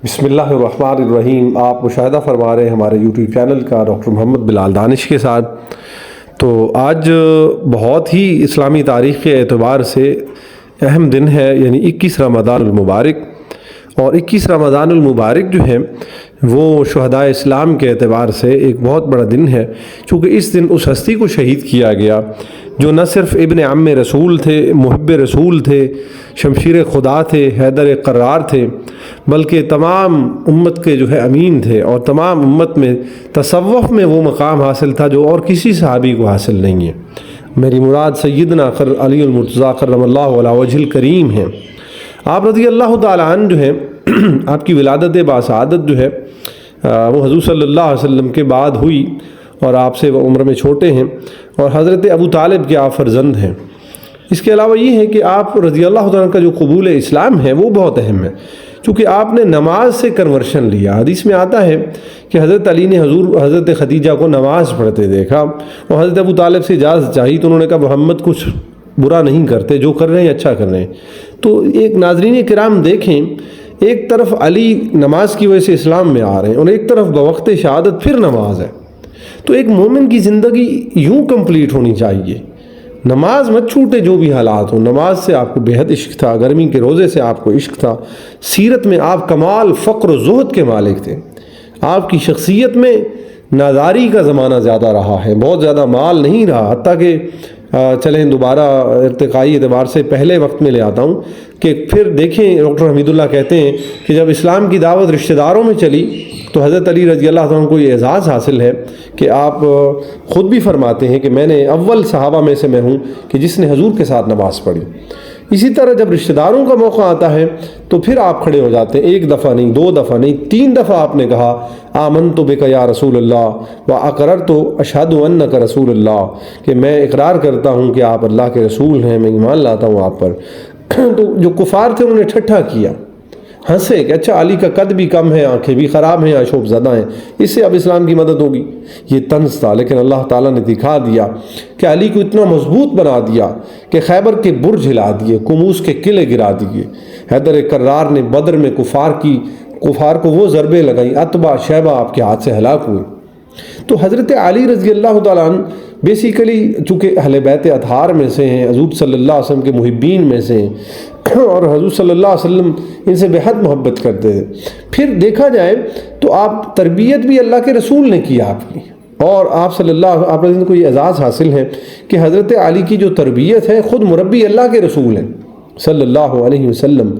بسم اللہ الرحمن الرحیم۔ آپ مشاہدہ فرما رہے ہیں ہمارے یوٹیوب چینل کا ڈاکٹر محمد بلال دانش کے ساتھ۔ تو آج بہت ہی اسلامی تاریخ کے اعتبار سے اہم دن ہے، یعنی 21 رمضان المبارک۔ اور 21 رمضان المبارک جو ہے وہ شہدائے اسلام کے اعتبار سے ایک بہت بڑا دن ہے، چونکہ اس دن اس ہستی کو شہید کیا گیا جو نہ صرف ابن عم رسول تھے، محب رسول تھے، شمشیر خدا تھے، حیدر قرار تھے، بلکہ تمام امت کے جو ہے امین تھے، اور تمام امت میں تصوف میں وہ مقام حاصل تھا جو اور کسی صحابی کو حاصل نہیں ہے۔ میری مراد سیدنا علی المرتضیٰ کرم اللہ علیہ وجہ الکریم ہیں۔ آپ رضی اللہ تعالیٰ عنہ جو ہے آپ کی ولادت باسعادت جو ہے وہ حضور صلی اللہ علیہ وسلم کے بعد ہوئی، اور آپ سے وہ عمر میں چھوٹے ہیں، اور حضرت ابو طالب کے آپ فرزند ہیں۔ اس کے علاوہ یہ ہے کہ آپ رضی اللہ تعالیٰ کا جو قبول اسلام ہے وہ بہت اہم ہے، چونکہ آپ نے نماز سے کنورشن لیا۔ حدیث میں آتا ہے کہ حضرت علی نے حضرت خدیجہ کو نماز پڑھتے دیکھا، اور حضرت ابو طالب سے اجازت چاہی تو انہوں نے کہا محمد کچھ برا نہیں کرتے، جو کر رہے ہیں اچھا کر رہے ہیں۔ تو ایک ناظرین کرام دیکھیں، ایک طرف علی نماز کی وجہ سے اسلام میں آ رہے ہیں، اور ایک طرف بوقت شہادت پھر نماز ہے۔ تو ایک مومن کی زندگی یوں کمپلیٹ ہونی چاہیے، نماز مت چھوٹے جو بھی حالات ہوں۔ نماز سے آپ کو بےحد عشق تھا، گرمی کے روزے سے آپ کو عشق تھا، سیرت میں آپ کمال فقر و زہد کے مالک تھے، آپ کی شخصیت میں ناداری کا زمانہ زیادہ رہا ہے، بہت زیادہ مال نہیں رہا۔ حتیٰ کہ چلیں دوبارہ ارتقائی اعتبار سے پہلے وقت میں لے آتا ہوں کہ پھر دیکھیں ڈاکٹر حمید اللہ کہتے ہیں کہ جب اسلام کی دعوت رشتہ داروں میں چلی تو حضرت علی رضی اللہ عنہ کو یہ اعزاز حاصل ہے کہ آپ خود بھی فرماتے ہیں کہ میں نے اول صحابہ میں سے میں ہوں کہ جس نے حضور کے ساتھ نماز پڑھی۔ اسی طرح جب رشتہ داروں کا موقع آتا ہے تو پھر آپ کھڑے ہو جاتے ہیں، ایک دفعہ نہیں، دو دفعہ نہیں، 3 دفعہ آپ نے کہا آمنت بک یا رسول اللہ و اقررت اشہد انک رسول اللہ، کہ میں اقرار کرتا ہوں کہ آپ اللہ کے رسول ہیں، میں ایمان لاتا ہوں آپ پر۔ تو جو کفار تھے انہوں نے ٹھٹھا کیا، ہنسے کہ اچھا علی کا قد بھی کم ہے، آنکھیں بھی خراب ہیں، آشوب زدہ ہیں، اس سے اب اسلام کی مدد ہوگی، یہ طنز تھا۔ لیکن اللہ تعالیٰ نے دکھا دیا کہ علی کو اتنا مضبوط بنا دیا کہ خیبر کے برج ہلا دیے، کموس کے قلعے گرا دیے۔ حیدر قرار نے بدر میں کفار کو وہ ضربیں لگائیں، عتبہ شیبہ آپ کے ہاتھ سے ہلاک ہوئے۔ تو حضرت علی رضی اللہ تعالیٰ عنہ بیسیکلی چونکہ اہل بیت اطہار میں سے ہیں، حضور صلی اللہ علیہ وسلم کے محبین میں سے ہیں، اور حضور صلی اللہ علیہ وسلم ان سے بہت محبت کرتے تھے۔ پھر دیکھا جائے تو آپ تربیت بھی اللہ کے رسول نے کی آپ کی، اور آپ صلی اللہ آپ کو یہ اعزاز حاصل ہے کہ حضرت علی کی جو تربیت ہے خود مربی اللہ کے رسول ہیں صلی اللہ علیہ وسلم،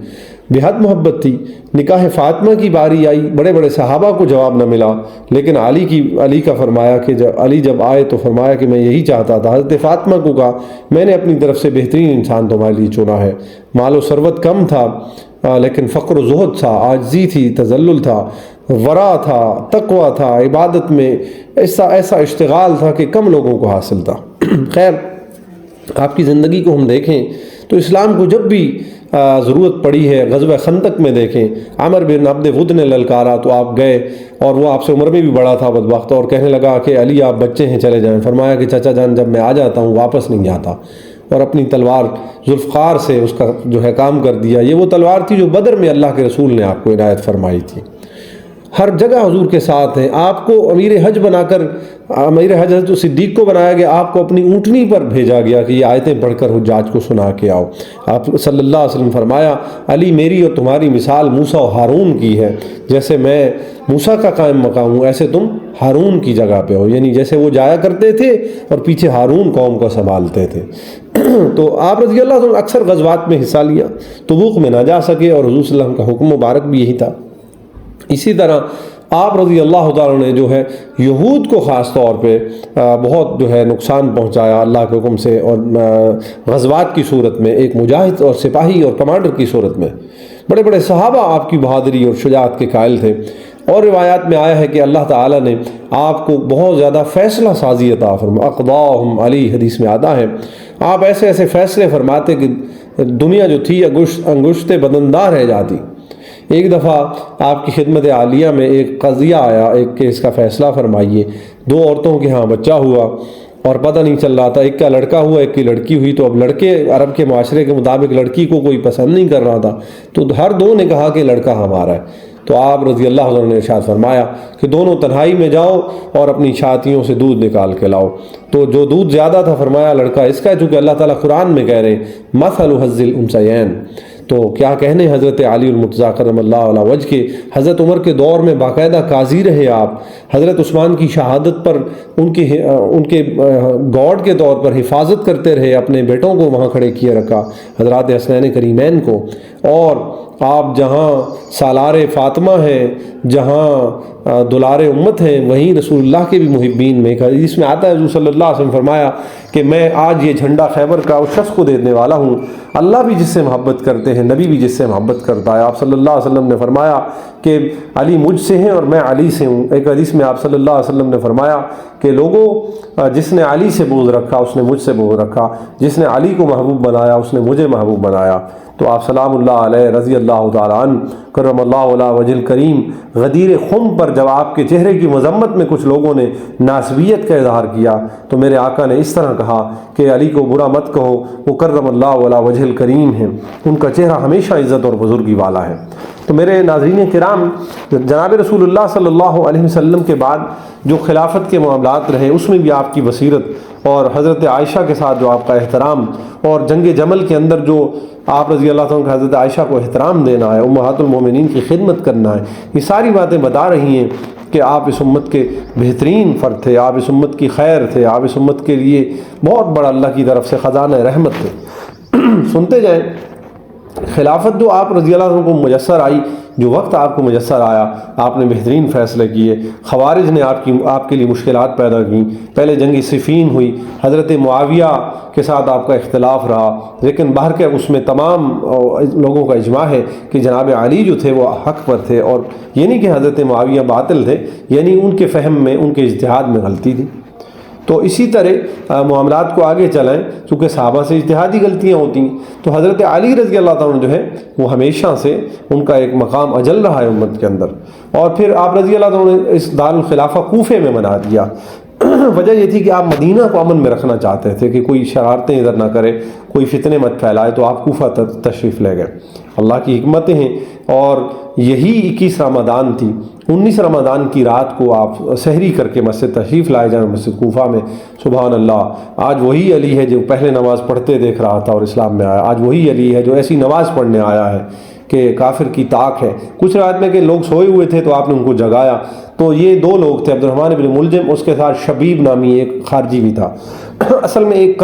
بہت محبت تھی۔ نکاح فاطمہ کی باری آئی، بڑے بڑے صحابہ کو جواب نہ ملا، لیکن علی کا فرمایا کہ علی جب آئے تو فرمایا کہ میں یہی چاہتا تھا۔ حضرت فاطمہ کو کہا میں نے اپنی طرف سے بہترین انسان تمہارے لیے چنا ہے، مال و ثروت کم تھا لیکن فقر و زہد تھا، عاجزی تھی، تذلل تھا، ورع تھا، تقوی تھا، عبادت میں ایسا اشتغال تھا کہ کم لوگوں کو حاصل تھا۔ خیر، آپ کی زندگی کو ہم دیکھیں تو اسلام کو جب بھی ضرورت پڑی ہے، غزوہ خندق میں دیکھیں عامر بن عبد ود نے للکارا تو آپ گئے، اور وہ آپ سے عمر میں بھی بڑا تھا بدبخت، اور کہنے لگا کہ علی آپ بچے ہیں چلے جائیں۔ فرمایا کہ چچا جان جب میں آ جاتا ہوں واپس نہیں آتا، اور اپنی تلوار ذوالفقار سے اس کا جو ہے کام کر دیا۔ یہ وہ تلوار تھی جو بدر میں اللہ کے رسول نے آپ کو عنایت فرمائی تھی۔ ہر جگہ حضور کے ساتھ ہیں، آپ کو امیر حج بنا کر امیر حج حضرت صدیق کو بنایا گیا، آپ کو اپنی اونٹنی پر بھیجا گیا کہ یہ آیتیں پڑھ کر حجاج کو سنا کے آؤ۔ آپ صلی اللہ علیہ وسلم فرمایا علی میری اور تمہاری مثال موسیٰ و ہارون کی ہے، جیسے میں موسیٰ کا قائم مقام ہوں ایسے تم ہارون کی جگہ پہ ہو، یعنی جیسے وہ جایا کرتے تھے اور پیچھے ہارون قوم کو سنبھالتے تھے۔ تو آپ رضی اللہ عنہ اکثر غزوات میں حصہ لیا، تبوک میں نہ جا سکے، اور حضور صلی اللہ علیہ وسلم کا حکم مبارک بھی یہی تھا۔ اسی طرح آپ رضی اللہ تعالیٰ نے جو ہے یہود کو خاص طور پہ بہت جو ہے نقصان پہنچایا اللہ کے حکم سے، اور غزوات کی صورت میں ایک مجاہد اور سپاہی اور کمانڈر کی صورت میں بڑے بڑے صحابہ آپ کی بہادری اور شجاعت کے قائل تھے۔ اور روایات میں آیا ہے کہ اللہ تعالیٰ نے آپ کو بہت زیادہ فیصلہ سازی عطا فرمائی، اقضاہم علی، حدیث میں آتا ہے آپ ایسے ایسے فیصلے فرماتے کہ دنیا جو تھی انگشت بدندار رہ جاتی۔ ایک دفعہ آپ کی خدمت عالیہ میں ایک قضیہ آیا، ایک کیس کا فیصلہ فرمائیے، 2 عورتوں کے ہاں بچہ ہوا، اور پتہ نہیں چل رہا تھا، ایک کا لڑکا ہوا ایک کی لڑکی ہوئی۔ تو اب لڑکے عرب کے معاشرے کے مطابق لڑکی کو کوئی پسند نہیں کر رہا تھا، تو ہر دو نے کہا کہ لڑکا ہمارا ہے۔ تو آپ رضی اللہ عنہ نے ارشاد فرمایا کہ دونوں تنہائی میں جاؤ اور اپنی چھاتیوں سے دودھ نکال کے لاؤ۔ تو جو دودھ زیادہ تھا فرمایا لڑکا اس کا ہے، چونکہ اللہ تعالیٰ قرآن میں کہہ رہے ہیں مثل حظ الانثیین۔ تو کیا کہنے حضرت علی المرتضیٰ کرم اللہ علیہ وجہ کے، حضرت عمر کے دور میں باقاعدہ قاضی رہے آپ، حضرت عثمان کی شہادت پر ان کے گارڈ کے طور پر حفاظت کرتے رہے، اپنے بیٹوں کو وہاں کھڑے کیے رکھا، حضرات حسنین کریمین کو، اور آپ جہاں سالار فاطمہ ہیں، جہاں دلار امت ہیں، وہیں رسول اللہ کے بھی محبین میں ایک حدیث میں آتا ہے حضور صلی اللہ علیہ وسلم فرمایا کہ میں آج یہ جھنڈا خیبر کا اس شخص کو دینے والا ہوں، اللہ بھی جس سے محبت کرتے ہیں، نبی بھی جس سے محبت کرتا ہے۔ آپ صلی اللہ علیہ وسلم نے فرمایا کہ علی مجھ سے ہیں اور میں علی سے ہوں۔ ایک حدیث میں آپ صلی اللہ علیہ وسلم نے فرمایا کہ لوگوں، جس نے علی سے بغض رکھا اس نے مجھ سے بغض رکھا، جس نے علی کو محبوب بنایا اس نے مجھے محبوب بنایا۔ تو آپ سلام اللہ علیہ رضی اللہ تعالیٰ عنہ کرم اللہ علیہ وجہ الکریم غدیر خم پر جب آپ کے چہرے کی مذمت میں کچھ لوگوں نے ناسبیت کا اظہار کیا تو میرے آقا نے اس طرح کہا کہ علی کو برا مت کہو، وہ کرم اللہ علیہ وجہ الکریم ہیں، ان کا چہرہ ہمیشہ عزت اور بزرگی والا ہے۔ تو میرے ناظرین کرام، جناب رسول اللہ صلی اللہ علیہ وسلم کے بعد جو خلافت کے معاملات رہے اس میں بھی آپ کی بصیرت اور حضرت عائشہ کے ساتھ جو آپ کا احترام، اور جنگ جمل کے اندر جو آپ رضی اللہ عنہ حضرت عائشہ کو احترام دینا ہے، امہات المومنین کی خدمت کرنا ہے، یہ ساری باتیں بتا رہی ہیں کہ آپ اس امت کے بہترین فرد تھے، آپ اس امت کی خیر تھے، آپ اس امت کے لیے بہت بڑا اللہ کی طرف سے خزانہ رحمت تھے۔ سنتے جائیں، خلافت جو آپ رضی اللہ عنہ کو میسر آئی، جو وقت آپ کو میسر آیا، آپ نے بہترین فیصلے کیے۔ خوارج نے آپ کے لیے مشکلات پیدا کیں، پہلے جنگ صفین ہوئی، حضرت معاویہ کے ساتھ آپ کا اختلاف رہا، لیکن باہر کے اس میں تمام لوگوں کا اجماع ہے کہ جناب علی جو تھے وہ حق پر تھے، اور یہ نہیں کہ حضرت معاویہ باطل تھے، یعنی ان کے فہم میں، ان کے اجتہاد میں غلطی تھی۔ تو اسی طرح معاملات کو آگے چلائیں، چونکہ صحابہ سے اجتہادی غلطیاں ہوتی ہیں، تو حضرت علی رضی اللہ عنہ جو ہے وہ ہمیشہ سے ان کا ایک مقام اجل رہا ہے امت کے اندر۔ اور پھر آپ رضی اللہ عنہ نے اس دارالخلافہ کوفے میں بنا دیا۔ وجہ یہ تھی کہ آپ مدینہ کو امن میں رکھنا چاہتے تھے کہ کوئی شرارتیں ادھر نہ کرے، کوئی فتنے مت پھیلائے، تو آپ کوفہ تشریف لے گئے۔ اللہ کی حکمتیں ہیں، اور یہی 21 رمضان تھی، 19 رمضان کی رات کو آپ سحری کر کے مسجد تشریف لائے جائیں، مسجد کوفہ میں۔ سبحان اللہ، آج وہی علی ہے جو پہلے نماز پڑھتے دیکھ رہا تھا اور اسلام میں آیا، آج وہی علی ہے جو ایسی نماز پڑھنے آیا ہے کہ کافر کی طاق ہے۔ کچھ روایت میں کہ لوگ سوئے ہوئے تھے تو آپ نے ان کو جگایا۔ تو یہ دو لوگ تھے، عبد الرحمن بن ملجم، اس کے ساتھ شبیب نامی ایک خارجی بھی تھا۔ اصل میں ایک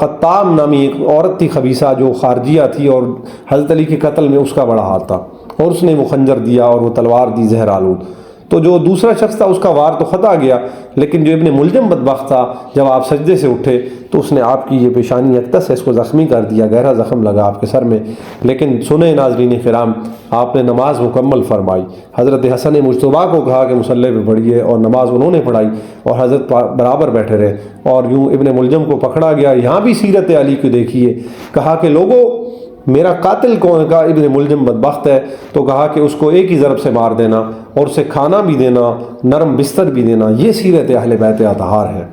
قطام نامی ایک عورت تھی خبیثہ جو خارجیہ تھی، اور حضرت علی کے قتل میں اس کا بڑا ہاتھ تھا، اور اس نے وہ خنجر دیا اور وہ تلوار دی زہر آلود۔ تو جو دوسرا شخص تھا اس کا وار تو خطا گیا، لیکن جو ابن ملجم بدبخت تھا، جب آپ سجدے سے اٹھے تو اس نے آپ کی یہ پیشانی اقدس ہے اس کو زخمی کر دیا، گہرا زخم لگا آپ کے سر میں۔ لیکن سنیں ناظرین کرام، آپ نے نماز مکمل فرمائی، حضرت حسن مجتبیٰ کو کہا کہ مصلی پہ پڑھیے، اور نماز انہوں نے پڑھائی، اور حضرت برابر بیٹھے رہے، اور یوں ابن ملجم کو پکڑا گیا۔ یہاں بھی سیرت علی کو دیکھیے، کہا کہ لوگوں میرا قاتل کون؟ کا ابن ملجم بدبخت ہے، تو کہا کہ اس کو ایک ہی ضرب سے مار دینا، اور اسے کھانا بھی دینا، نرم بستر بھی دینا۔ یہ سیرت اہل بیت اطہار ہے۔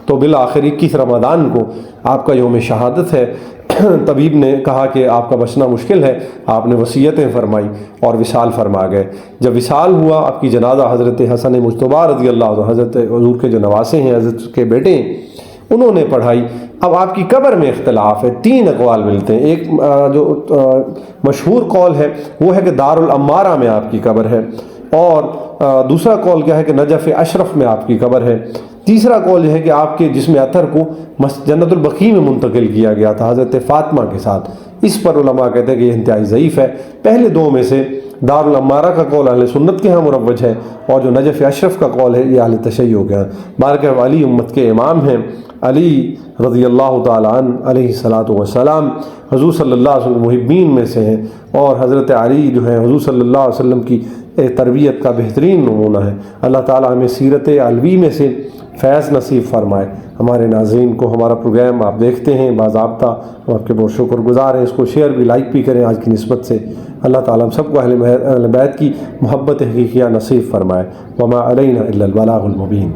تو بالآخر 21 رمضان کو آپ کا یوم شہادت ہے۔ طبیب نے کہا کہ آپ کا بچنا مشکل ہے، آپ نے وصیتیں فرمائی اور وصال فرما گئے۔ جب وصال ہوا، آپ کی جنازہ حضرت حسن مجتبیٰ رضی اللہ عنہ، حضرت حضور کے جو نواسے ہیں، حضرت کے بیٹے ہیں، انہوں نے پڑھائی۔ اب آپ کی قبر میں اختلاف ہے، 3 اقوال ملتے ہیں۔ ایک جو مشہور قول ہے وہ ہے کہ دار الامارہ میں آپ کی قبر ہے، اور دوسرا قول کیا ہے کہ نجف اشرف میں آپ کی قبر ہے۔ تیسرا قول یہ ہے کہ آپ کے جسم اطہر کو جنت البقیع میں منتقل کیا گیا تھا حضرت فاطمہ کے ساتھ۔ اس پر علماء کہتے ہیں کہ یہ انتہائی ضعیف ہے۔ پہلے دو میں سے دار الامارہ کا قول اہل سنت کے ہاں مروج ہے، اور جو نجف اشرف کا قول ہے یہ اہل تشیع کے ہاں۔ بارکہ علی امت کے امام ہیں، علی رضی اللہ تعالیٰ عنہ علیہ الصلاۃ والسلام حضور صلی اللہ علیہ وسلم محبین میں سے ہیں، اور حضرت علی جو ہے حضور صلی اللہ علیہ وسلم کی تربیت کا بہترین نمونہ ہے۔ اللہ تعالیٰ ہمیں سیرت علوی میں سے فیض نصیب فرمائے۔ ہمارے ناظرین کو ہمارا پروگرام آپ دیکھتے ہیں باضابطہ، ہم آپ کے بہت شکر گزار ہیں، اس کو شیئر بھی لائک بھی کریں آج کی نسبت سے۔ اللہ تعالیٰ ہم سب کو اہل بیت کی محبت حقیقیہ نصیب فرمائے۔ وما علینا الا البلاغ المبین۔